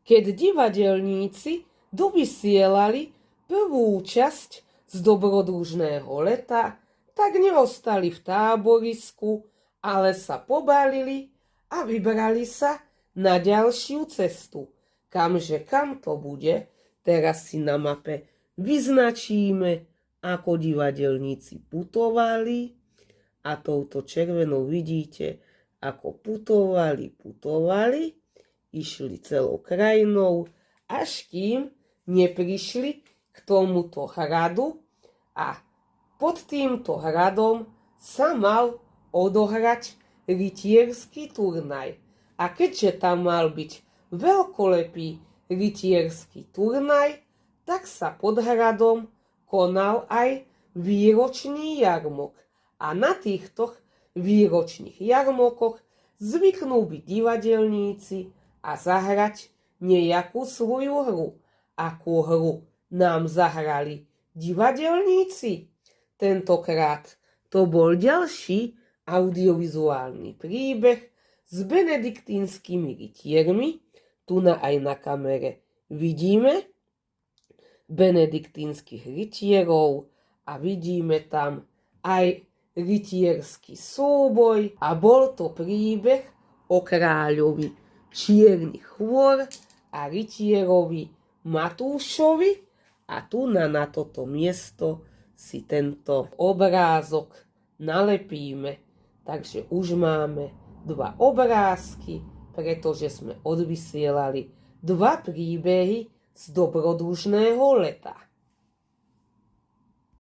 Keď divadelníci dovysielali prvú časť z dobrodružného leta, tak neostali v táborisku, ale sa pobalili a vybrali sa na ďalšiu cestu. Kam to bude, teraz si na mape vyznačíme, ako divadelníci putovali, a touto červenou vidíte, ako putovali, išli celou krajinou, až kým neprišli k tomuto hradu, a pod týmto hradom sa mal odohrať rytierský turnaj. A keďže tam mal byť veľkolepý rytierský turnaj, tak sa pod hradom konal aj výročný jarmok. A na týchto výročných jarmokoch zvyknú byť divadelníci a zahrať nejakú svoju hru. Akú hru nám zahrali divadelníci? Tentokrát to bol ďalší audiovizuálny príbeh s benediktínskymi rytiermi. Tu aj na kamere vidíme benediktínskych rytierov a vidíme tam aj rytierský súboj, a bol to príbeh o kráľovi čiernych chôr a rytierovi Matúšovi, a tu na toto miesto si tento obrázok nalepíme. Takže už máme 2 obrázky, pretože sme odvysielali 2 príbehy z dobrodružného leta.